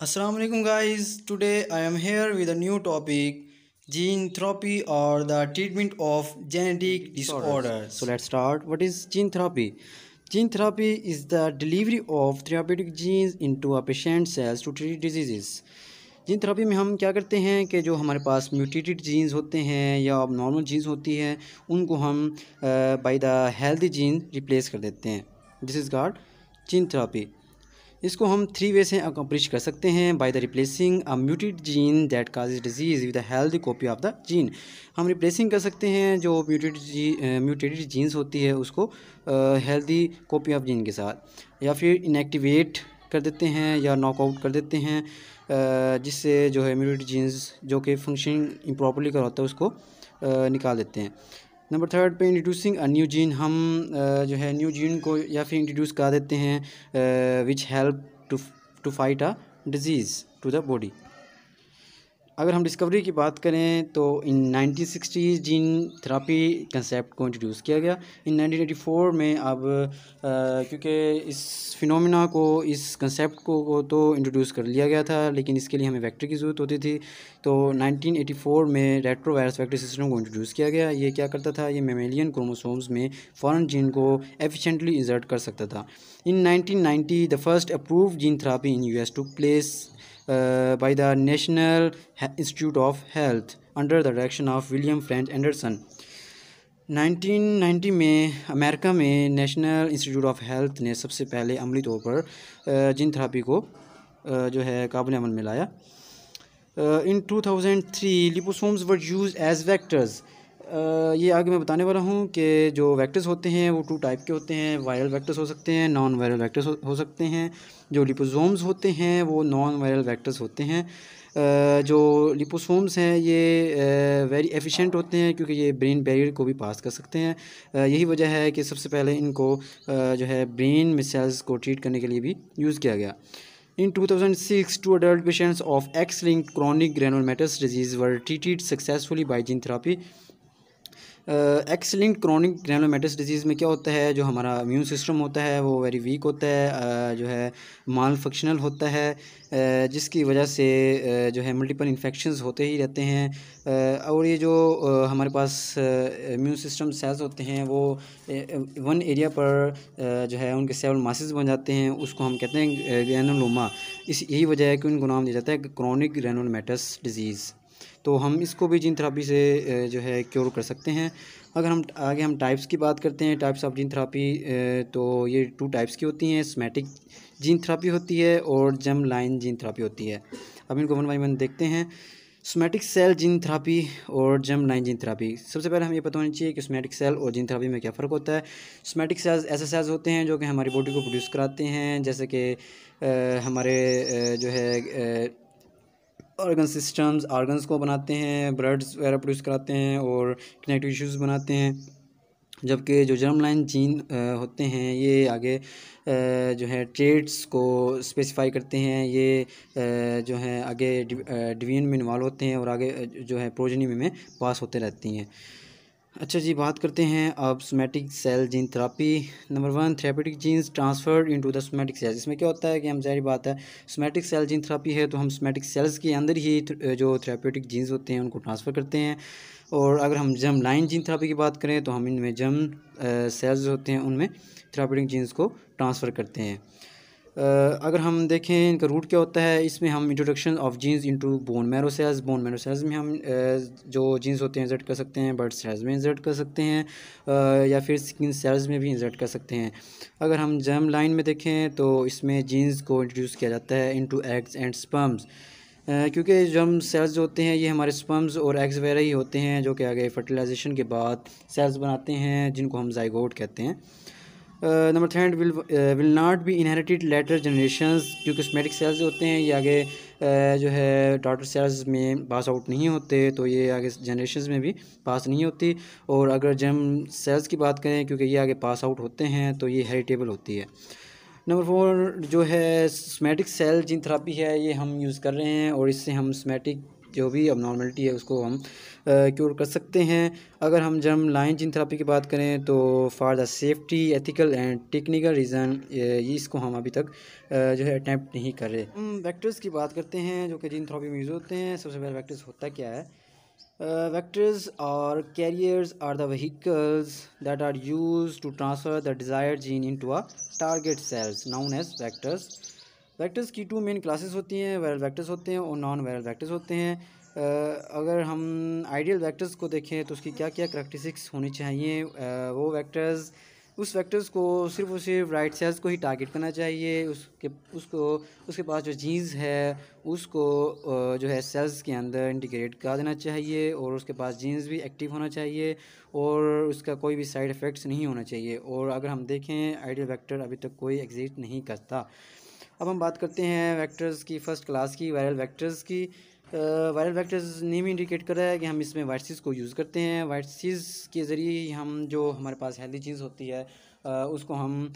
Assalamu alaikum guys. Today I am here with a new topic, gene therapy or the treatment of genetic Genetic disorders. So disorders. let's start. What is gene therapy? Gene therapy is the delivery of therapeutic genes into a patient cells to treat diseases. Gene therapy में हम क्या करते हैं कि जो हमारे पास mutated jeans होते हैं या अब नॉर्मल जीन्स होती हैं उनको हम by the healthy gene replace कर देते हैं। This is called gene therapy. इसको हम थ्री वे से अकम्प्लिश कर सकते हैं by the replacing a muted gene that causes disease with a healthy copy of the gene. हम रिप्लेसिंग कर सकते हैं जो म्यूटेटेड जीन्स होती है उसको हेल्दी कॉपी ऑफ जीन के साथ, या फिर इनएक्टिवेट कर देते हैं या नॉकआउट कर देते हैं, जिससे जो है म्यूटेटेड जीन्स जो कि फंक्शनिंग इम्प्रॉपरली कर होता है उसको निकाल देते हैं। नंबर थर्ड पे इंट्रोड्यूसिंग अ न्यू जीन, हम जो है न्यू जीन को या फिर इंट्रोड्यूस करा देते हैं which help to fight a disease to the body. अगर हम डिस्कवरी की बात करें तो इन 1960 जीन थेरापी कंसेप्ट को इंट्रोड्यूस किया गया। इन 1984 में अब क्योंकि इस फिनोमिना को, इस कंसेप्ट को तो इंट्रोड्यूस कर लिया गया था, लेकिन इसके लिए हमें वेक्टर की ज़रूरत होती थी। तो 1984 में रेट्रोवायरस वेक्टर सिस्टम को इंट्रोड्यूस किया गया। ये क्या करता था, ये मेमेलियन क्रोमोसोम्स में फॉरेन जीन को एफिशिएंटली इंसर्ट कर सकता था। इन 1990 the first approved gene therapy in US took place by the National Institute of Health under the direction of William French Anderson। 1990 में अमेरिका में नेशनल इंस्टीट्यूट ऑफ हेल्थ ने सबसे पहले अमली तौर पर जीन थेरापी को जो है काबुल अमल में लाया। इन 2003 liposomes were use as vectors. ये आगे मैं बताने वाला हूँ कि जो वेक्टर्स होते हैं वो टू टाइप के होते हैं। वायरल वेक्टर्स हो सकते हैं, नॉन वायरल वेक्टर्स हो सकते हैं। जो लिपोसोम्स होते हैं वो नॉन वायरल वेक्टर्स होते हैं। जो लिपोसोम्स हैं ये वेरी एफिशिएंट होते हैं क्योंकि ये ब्रेन बैरियर को भी पास कर सकते हैं। यही वजह है कि सबसे पहले इनको जो है ब्रेन में सेल्स को ट्रीट करने के लिए भी यूज़ किया गया। In 2006, two adult patients of X-linked chronic granulomatous disease were treated successfully by gene therapy। X linked chronic granulomatous disease में क्या होता है, जो हमारा इम्यून सिस्टम होता है वो वेरी वीक होता है, जो है माल फंक्शनल होता है, जिसकी वजह से जो है मल्टीपल इन्फेक्शंस होते ही रहते हैं। और ये जो हमारे पास इम्यून सिस्टम सेल्स होते हैं वो वन एरिया पर जो है उनके सेल मासेस बन जाते हैं, उसको हम कहते हैं ग्रैनुलोमा। यही वजह है कि उनको नाम दिया जाता है क्रॉनिक ग्रैनुलोमेटस डिजीज़। तो हम इसको भी जीन थेरापी से जो है क्योर कर सकते हैं। अगर हम आगे हम टाइप्स की बात करते हैं, टाइप्स ऑफ जीन थेरापी, तो ये टू टाइप्स की होती हैं। सोमैटिक जीन थेरापी होती है और जर्म लाइन जीन थेरापी होती है। अब इनको वन बाई वन देखते हैं। सोमैटिक सेल जीन थेरापी और जर्म लाइन जीन थेरापी। सबसे पहले हमें ये पता होना चाहिए कि सोमैटिक सेल और जीन थेरापी में क्या फ़र्क होता है। सोमैटिक सेल्स ऐसे सेल्स होते हैं जो कि हमारी बॉडी को प्रोड्यूस कराते हैं, जैसे कि हमारे जो है ऑर्गन सिस्टम्स, ऑर्गन्स को बनाते हैं, ब्लड्स वगैरह प्रोड्यूस कराते हैं और कनेक्टिव टिश्यूज़ बनाते हैं। जबकि जो जर्म लाइन जीन होते हैं ये आगे जो है ट्रेड्स को स्पेसिफाई करते हैं। ये जो है आगे डिवीजन में इन्वॉल्व होते हैं और आगे जो है प्रोजेनी में पास होते रहती हैं। अच्छा जी, बात करते हैं अब somatic cell gene therapy. Number one, therapeutic genes transferred into the somatic cells. इसमें क्या होता है कि हम ज़ाहिर बात है सोमैटिक सेल जीन थेरापी है तो हम सोमैटिक सेल्स के अंदर ही जो थेरेपेटिक जीन्स होते हैं उनको ट्रांसफ़र करते हैं। और अगर हम जर्म लाइन जीन थेरापी की बात करें तो हम इनमें जर्म सेल्स होते हैं उनमें थेरेपेटिक जीन्स को ट्रांसफ़र करते हैं। अगर हम देखें इनका रूट क्या होता है, इसमें हम introduction of genes into bone marrow cells. Bone marrow cells में हम जो जीन्स होते हैं इंसर्ट कर सकते हैं, बर्ड सेल्स में इंसर्ट कर सकते हैं, या फिर स्किन सेल्स में भी इंसर्ट कर सकते हैं। अगर हम जर्म लाइन में देखें तो इसमें जीन्स को इंट्रोड्यूस किया जाता है इनटू एग्स एंड स्पर्म्स, क्योंकि जर्म सेल्स जो होते हैं ये हमारे स्पर्म्स और एग्स वगैरह ही होते हैं जो कि आगे फर्टिलाइजेशन के बाद सेल्स बनाते हैं जिनको हम जाइगोट कहते हैं। Number third, will not be inherited later generations, क्योंकि सोमैटिक सेल्स जो होते हैं ये आगे जो है डॉटर सेल्स में पास आउट नहीं होते, तो ये आगे जनरेशंस में भी पास नहीं होती। और अगर जर्म सेल्स की बात करें, क्योंकि ये आगे पास आउट होते हैं तो ये हेरिटेबल होती है। नंबर फोर जो है सोमैटिक सेल जीन थेरापी है, ये हम यूज़ कर रहे हैं और इससे हम सोमैटिक जो भी अबनॉर्मलिटी है उसको हम क्योर कर सकते हैं। अगर हम जर्म लाइन जीन थेरेपी की बात करें तो for the safety ethical and technical reason इसको हम अभी तक जो है अटैम्प्ट नहीं कर रहे। हम वेक्टर्स की बात करते हैं जो कि जीन थेरेपी में यूज़ होते हैं। सबसे पहले वेक्टर्स होता क्या है? Vectors or carriers are the vehicles that are used to transfer the desired gene into a target cells known as vectors. Vectors की टू मेन क्लासेस होती हैं, वायरल वेक्टर्स होते हैं और नॉन वायरल वेक्टर्स होते हैं। अगर हम आइडियल वेक्टर्स को देखें तो उसकी क्या क्या करैक्टरिस्टिक्स होनी चाहिए। वो वेक्टर्स उस वेक्टर्स को सिर्फ और सिर्फ राइट सेल्स को ही टारगेट करना चाहिए। उसके पास जो जीन्स है उसको जो है सेल्स के अंदर इंटीग्रेट कर देना चाहिए और उसके पास जीन्स भी एक्टिव होना चाहिए और उसका कोई भी साइड इफ़ेक्ट्स नहीं होना चाहिए। और अगर हम देखें आइडियल वेक्टर अभी तक कोई एग्जिस्ट नहीं करता। अब हम बात करते हैं वेक्टर्स की फ़र्स्ट क्लास की, वायरल वेक्टर्स की। वायरल वेक्टर्स नेम इंडिकेट कर रहा है कि हम इसमें वायरसेस को यूज़ करते हैं। वायरसेस के ज़रिए हम जो हमारे पास हेल्दी चीज़ होती है उसको हम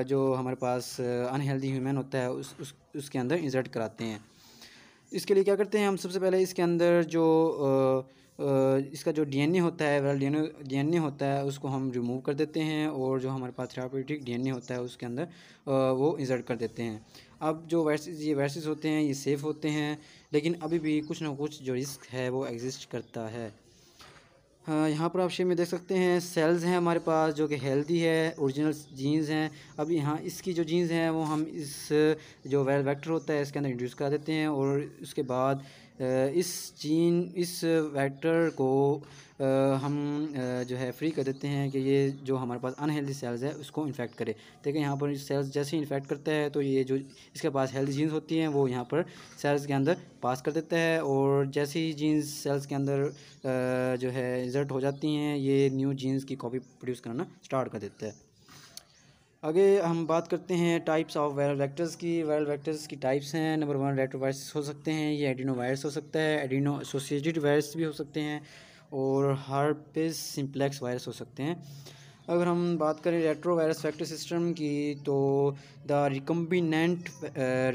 जो हमारे पास अनहेल्दी ह्यूमन होता है उसके अंदर इंसर्ट कराते हैं। इसके लिए क्या करते हैं हम? सबसे पहले इसके अंदर जो इसका जो डीएनए होता है, वायरल डीएनए होता है, उसको हम रिमूव कर देते हैं और जो हमारे पास थेराप्यूटिक डीएनए होता है उसके अंदर वो इंसर्ट कर देते हैं। अब जो वायरसेस होते हैं ये सेफ़ होते हैं, लेकिन अभी भी कुछ ना कुछ जो रिस्क है वो एग्जिस्ट करता है। हाँ, यहाँ पर आप शेप में देख सकते हैं सेल्स हैं हमारे पास जो कि हेल्दी है, ओरिजिनल जीन्स हैं। अब यहाँ इसकी जो जीन्स हैं वो हम इस जो वायरल वेक्टर होता है इसके अंदर इंट्रोड्यूस करा देते हैं और उसके बाद इस वेक्टर को हम जो है फ्री कर देते हैं कि ये जो हमारे पास अनहेल्दी सेल्स है उसको इन्फेक्ट करे। देखिए यहाँ पर सेल्स जैसे ही इन्फेक्ट करता है तो ये जो इसके पास हेल्दी जीन्स होती हैं वो यहाँ पर सेल्स के अंदर पास कर देता है और जैसे ही जीन्स सेल्स के अंदर जो है इंसर्ट हो जाती हैं ये न्यू जीन्स की कॉपी प्रोड्यूस करना स्टार्ट कर देता है। आगे हम बात करते हैं टाइप्स ऑफ वायरल वेक्टर्स की। वायरल वेक्टर्स की टाइप्स हैं। नंबर 1 रेट्रोवायरस हो सकते हैं, ये एडिनो वायरस हो सकता है, एडिनो एसोसिएटेड वायरस भी हो सकते हैं और हर्पेस सिम्प्लेक्स वायरस हो सकते हैं। अगर हम बात करें रेट्रोवायरस वेक्टर सिस्टम की तो the recombinant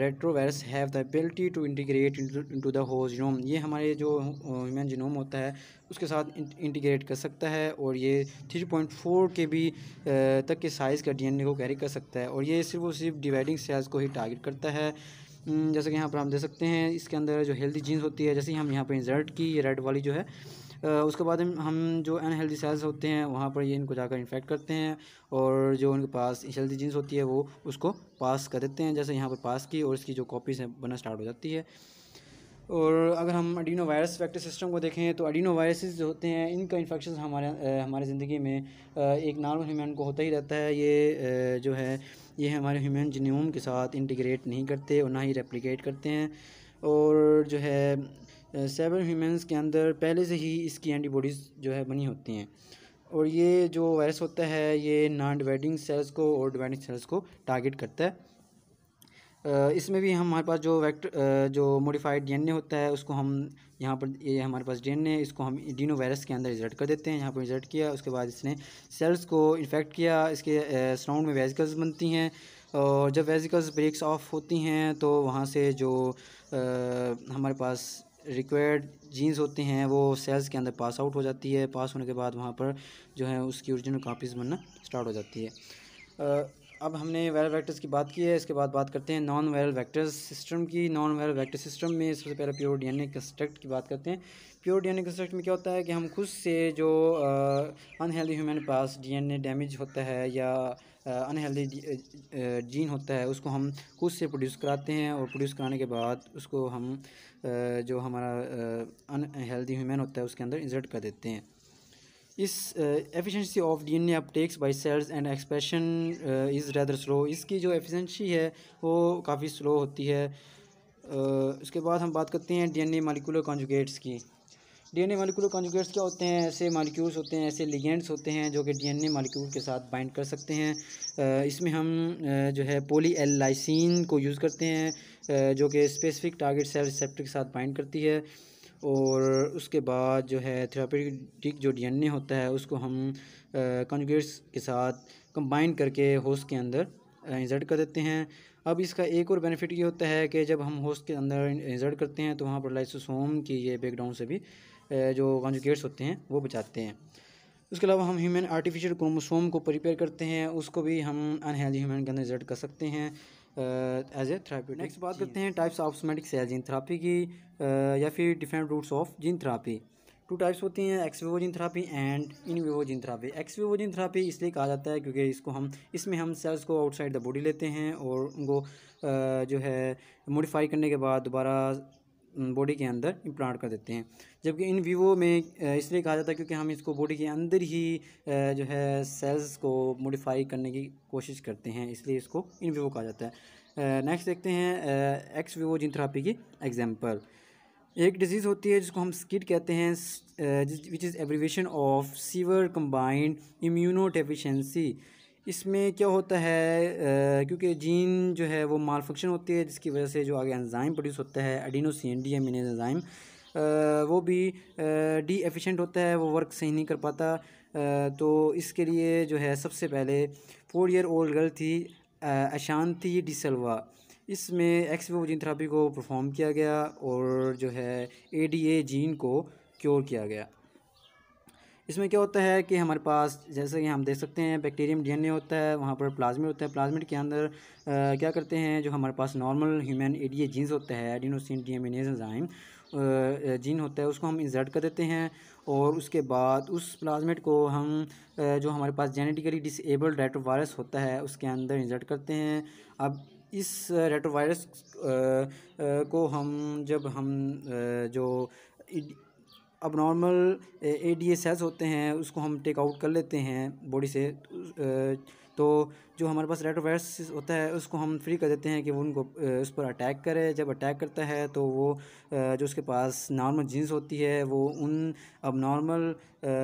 retrovirus have the ability to integrate into the host genome. ये हमारे जो ह्यूमन जीनोम होता है उसके साथ इंटीग्रेट कर सकता है और ये 3.4 KB तक के साइज़ का डीएनए को कैरी कर सकता है और ये सिर्फ और सिर्फ डिवाइडिंग सेल्स को ही टारगेट करता है। जैसे कि यहाँ पर हम देख सकते हैं इसके अंदर जो हेल्दी जीन्स होती है, जैसे ही हम यहाँ पर इंसर्ट की ये रेड वाली जो है उसके बाद हम जो अनहेल्दी सेल्स होते हैं वहाँ पर ये इनको जाकर इन्फेक्ट करते हैं और जो उनके पास हेल्दी जीन्स होती है वो उसको पास कर देते हैं। जैसे यहाँ पर पास की और इसकी जो कॉपीज़ हैं बनना स्टार्ट हो जाती है। और अगर हम एडिनो वायरस वेक्टर सिस्टम को देखें तो एडिनो वायरसेस जो होते हैं इनका इन्फेक्शन हमारे ज़िंदगी में एक नॉर्मल ह्यूमन को होता ही रहता है। ये जो है ये हमारे ह्यूमन जीनोम के साथ इंटीग्रेट नहीं करते और ना ही रेप्लिकेट करते हैं और जो है सेवरल ह्यूमंस के अंदर पहले से ही इसकी एंटीबॉडीज़ जो है बनी होती हैं और ये जो वायरस होता है ये नॉन डिवाइडिंग सेल्स को और डिवाइडिंग सेल्स को टारगेट करता है। इसमें भी हमारे पास जो मॉडिफाइड डीएनए होता है उसको हम यहाँ पर ये हमारे पास डीएनए इसको हम एडिनो वायरस के अंदर इंसर्ट कर देते हैं। यहाँ पर इंसर्ट किया उसके बाद इसने सेल्स को इन्फेक्ट किया, इसके सराउंड में वेसिकल्स बनती हैं और जब वेसिकल्स ब्रेक्स ऑफ होती हैं तो वहाँ से जो हमारे पास रिक्वायर्ड जीन्स होते हैं वो सेल्स के अंदर पास आउट हो जाती है। पास होने के बाद वहाँ पर जो है उसकी ओरिजिनल कॉपीज़ बनना स्टार्ट हो जाती है। अब हमने वायरल वेक्टर्स की बात की है, इसके बाद बात करते हैं नॉन वायरल वेक्टर्स सिस्टम की। नॉन वायरल वेक्टर सिस्टम में सबसे पहले प्योर डीएनए कंस्ट्रक्ट की बात करते हैं। प्योर डीएनए कंस्ट्रक्ट में क्या होता है कि हम खुद से जो अनहेल्दी ह्यूमन पास डीएनए डैमेज होता है या अनहेल्दी जीन होता है उसको हम खुद से प्रोड्यूस कराते हैं और प्रोड्यूस कराने के बाद उसको हम जो हमारा अनहेल्दी ह्यूमन होता है उसके अंदर इंसर्ट कर देते हैं। इस efficiency of DNA uptakes by cells and expression is rather slow. इसकी जो एफिशिएंसी है वो काफ़ी स्लो होती है। उसके बाद हम बात करते हैं डीएनए मॉलिक्यूलर कॉन्जुगेट्स की। डीएनए मॉलिक्यूलर कॉन्जुगेट्स क्या होते हैं? ऐसे मॉलिक्यूल्स होते हैं, ऐसे लिगेंड्स होते हैं जो कि डीएनए मॉलिक्यूल के साथ बाइंड कर सकते हैं। इसमें हम जो है पॉली एल लाइसिन को यूज़ करते हैं जो कि स्पेसिफिक टारगेट सेल रिसेप्टर के साथ बाइंड करती है और उसके बाद जो है थेरापेटिक जो डीएनए होता है उसको हम कॉन्जुगेट्स के साथ कंबाइन करके होस्ट के अंदर इंसर्ट कर देते हैं अब इसका एक और बेनिफिट ये होता है कि जब हम होस्ट के अंदर इंसर्ट करते हैं तो वहाँ पर लाइसोसोम की ये ब्रेकडाउन से भी जो कॉन्जुगेट्स होते हैं वो बचाते हैं। उसके अलावा हम ह्यूमन आर्टिफिशियल क्रोमोसोम को प्रिपेयर करते हैं, उसको भी हम अनहेल्दी ह्यूमन के अंदर इंसर्ट कर सकते हैं एज ए थेरापी। नेक्स्ट बात करते हैं types of somatic cell gene therapy की या फिर different routes of gene therapy. Two types होती हैं, ex vivo gene therapy and in vivo gene therapy. Ex vivo gene therapy इसलिए कहा जाता है क्योंकि इसमें हम सेल्स को आउटसाइड द बॉडी लेते हैं और उनको जो है मॉडिफाई करने के बाद दोबारा बॉडी के अंदर इम्प्लांट कर देते हैं। जबकि इन विवो में इसलिए कहा जाता है क्योंकि हम इसको बॉडी के अंदर ही जो है सेल्स को मॉडिफाई करने की कोशिश करते हैं, इसलिए इसको इन विवो कहा जाता है। नेक्स्ट देखते हैं एक्स विवो जीन थेरापी की एग्जांपल। एक डिजीज़ होती है जिसको हम स्किड कहते हैं, which is abbreviation of sewer combined immuno deficiency. इसमें क्या होता है क्योंकि जीन जो है वो माल फंक्शन होती है जिसकी वजह से जो आगे एंजाइम प्रोड्यूस होता है एडिनोसिन डीएमिनेज एंजाइम, वो भी डी एफिशिएंट होता है, वो वर्क सही नहीं कर पाता। तो इसके लिए जो है सबसे पहले 4 ईयर ओल्ड गर्ल थी अशांति डिसल्वा, इसमें एक्स विवो जीन थेरापी को परफॉर्म किया गया और जो है एडीए जीन को क्योर किया गया। इसमें क्या होता है कि हमारे पास जैसे कि हम देख सकते हैं बैक्टीरियम डीएनए होता है, वहाँ पर प्लाज्मिड होता है, प्लाज्मिड के अंदर क्या करते हैं जो हमारे पास नॉर्मल ह्यूमन एडीए जीन्स होता है एडिनोसिन डीएमिनेज एंजाइम जीन होता है, उसको हम इंसर्ट कर देते हैं और उसके बाद उस प्लाज्मिड को हम जो हमारे पास जेनेटिकली डिसेबल्ड रेट्रोवायरस होता है उसके अंदर इंसर्ट करते हैं। अब इस रेट्रोवायरस को जब हम जो अब नॉर्मल एडीए सेल्स होते हैं उसको हम टेक आउट कर लेते हैं बॉडी से, तो जो हमारे पास रेट्रोवायरस होता है उसको हम फ्री कर देते हैं कि वो उनको उस पर अटैक करे। जब अटैक करता है तो वो जो उसके पास नॉर्मल जीन्स होती है वो उन अब नॉर्मल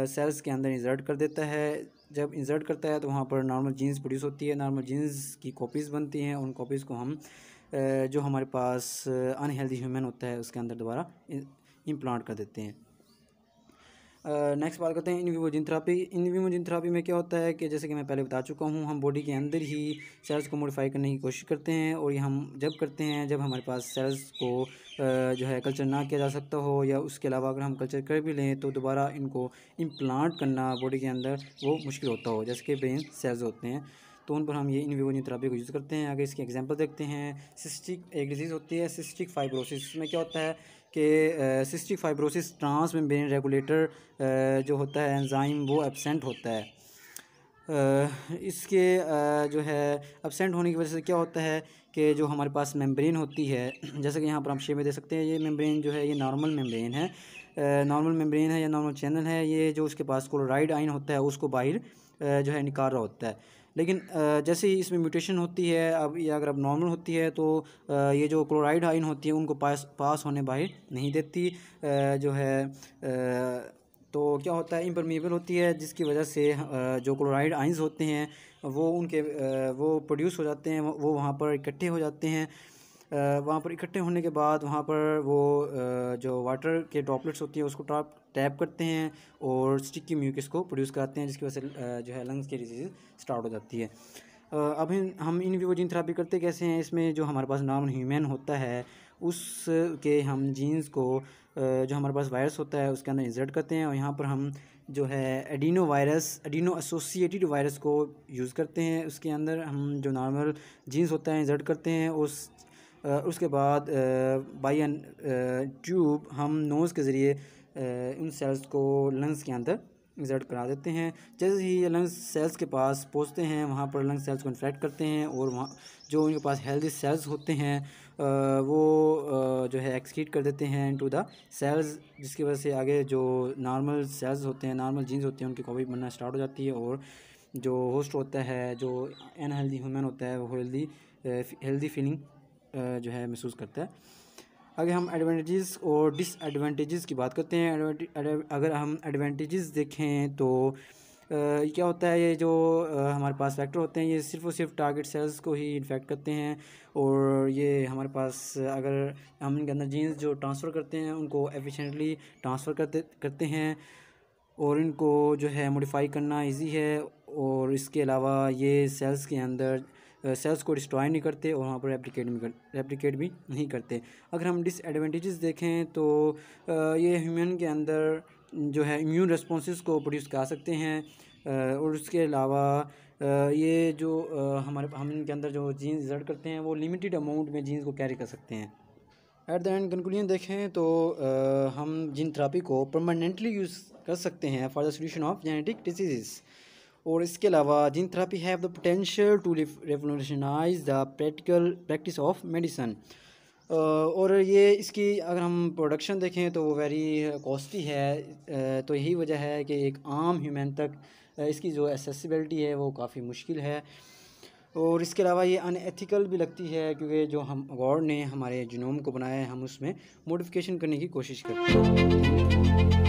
सेल्स के अंदर इंसर्ट कर देता है। जब इंसर्ट करता है तो वहाँ पर नॉर्मल जीन्स प्रोड्यूस होती है, नॉर्मल जीन्स की कॉपीज़ बनती हैं, उन कॉपीज़ को हम जो हमारे पास अनहेल्दी ह्यूमन होता है उसके अंदर दोबारा इम्प्लांट कर देते हैं। नेक्स्ट बात करते हैं इन विवो जीन थेरापी। इन विवो जीन थेरापी में क्या होता है कि जैसे कि मैं पहले बता चुका हूँ, हम बॉडी के अंदर ही सेल्स को मॉडिफाई करने की कोशिश करते हैं और ये हम जब करते हैं जब हमारे पास सेल्स को जो है कल्चर ना किया जा सकता हो, या उसके अलावा अगर हम कल्चर कर भी लें तो दोबारा इनको इम्प्लांट करना बॉडी के अंदर वो मुश्किल होता हो, जैसे कि ब्रेन सेल्स होते हैं तो उन पर हम ये इन विवो जीन थेरापी को यूज़ करते हैं। आगे इसके एग्जांपल देखते हैं। सिस्टिक एक डिजीज़ होती है सिस्टिक फाइब्रोसिस, में क्या होता है कि cystic fibrosis transmembrane regulator जो होता है एंजाइम वो एब्सेंट होता है। इसके जो है एब्सेंट होने की वजह से क्या होता है कि जो हमारे पास मेम्ब्रेन होती है, जैसे कि यहाँ पर हम शेप में देख सकते हैं, ये मेम्ब्रेन जो है ये नॉर्मल मेम्ब्रेन है, नॉर्मल मेम्ब्रेन है या नॉर्मल चैनल है। ये जो उसके पास क्लोराइड आयन होता है उसको बाहर जो है निकाल रहा होता है। लेकिन जैसे ही इसमें म्यूटेशन होती है, अब ये अगर अब नॉर्मल होती है तो ये जो क्लोराइड आयन होती है उनको पास होने बाहर नहीं देती, जो है तो क्या होता है इम्परमीबल होती है, जिसकी वजह से जो क्लोराइड आयंस होते हैं वो प्रोड्यूस हो जाते हैं, वो वहाँ पर इकट्ठे हो जाते हैं। वहाँ पर इकट्ठे होने के बाद वहाँ पर वो जो वाटर के ड्रॉपलेट्स होती हैं उसको टैप करते हैं और स्टिकी म्यूकस को प्रोड्यूस कराते हैं, जिसकी वजह से जो है लंग्स की डिजीज़ स्टार्ट हो जाती है। अब हम इन विवो जीन थेरापी करते कैसे हैं। इसमें जो हमारे पास नॉर्मल ह्यूमन होता है उसके हम जीन्स को जो हमारे पास वायरस होता है उसके अंदर इंसर्ट करते हैं और यहाँ पर हम जो है एडिनो एसोसिएटेड वायरस को यूज़ करते हैं। उसके अंदर हम जो नॉर्मल जीन्स होता है इंसर्ट करते हैं, उसके बाद बाई एन ट्यूब हम नोज़ के ज़रिए उन सेल्स को लंग्स के अंदर इंसर्ट करा देते हैं। जैसे ही ये लंग्स सेल्स के पास पहुंचते हैं वहाँ पर लंग्स सेल्स को इन्फेक्ट करते हैं और वहाँ जो उनके पास हेल्दी सेल्स होते हैं वो जो है एक्सक्रीट कर देते हैं इनटू द सेल्स, जिसकी वजह से आगे जो नॉर्मल सेल्स होते हैं, नॉर्मल जीन्स होते हैं, उनकी कॉपी बनना स्टार्ट हो जाती है और जो होस्ट होता है, जो अनहेल्दी ह्यूमन होता है, वो हेल्दी फीलिंग जो है महसूस करता है। आगे हम एडवांटेजेस और डिसएडवांटेजेस की बात करते हैं। अगर हम एडवांटेजेस देखें तो क्या होता है, ये जो हमारे पास फैक्टर होते हैं ये सिर्फ़ और सिर्फ टारगेट सेल्स को ही इन्फेक्ट करते हैं और ये हमारे पास अगर हम इनके अंदर जीन्स जो ट्रांसफ़र करते हैं उनको एफिशिएंटली ट्रांसफ़र करते हैं और इनको जो है मॉडिफाई करना इजी है। और इसके अलावा ये सेल्स के अंदर सेल्स को डिस्ट्रॉय नहीं करते और वहाँ पर रेप्लिकेट भी नहीं करते। अगर हम डिसएडवांटेजेस देखें तो ये ह्यूमन के अंदर जो है इम्यून रेस्पॉन्सेस को प्रोड्यूस कर सकते हैं और उसके अलावा ये जो हम इनके अंदर जो जीन्स रिजल्ट करते हैं वो लिमिटेड अमाउंट में जीन्स को कैरी कर सकते हैं। एट द एंड कंक्लूजन देखें तो हम जीन थेरेपी को परमानेंटली यूज़ कर सकते हैं for the solution of genetic disease. और इसके अलावा gene therapy have the potential to revolutionise the practice of medicine. और ये इसकी अगर हम प्रोडक्शन देखें तो वो वेरी कॉस्टली है, तो यही वजह है कि एक आम ह्यूमन तक इसकी जो एसेसिबिलिटी है वो काफ़ी मुश्किल है। और इसके अलावा ये अनएथिकल भी लगती है क्योंकि जो हम गॉड ने हमारे जीनोम को बनाया है हम उसमें मॉडिफिकेशन करने की कोशिश करते हैं।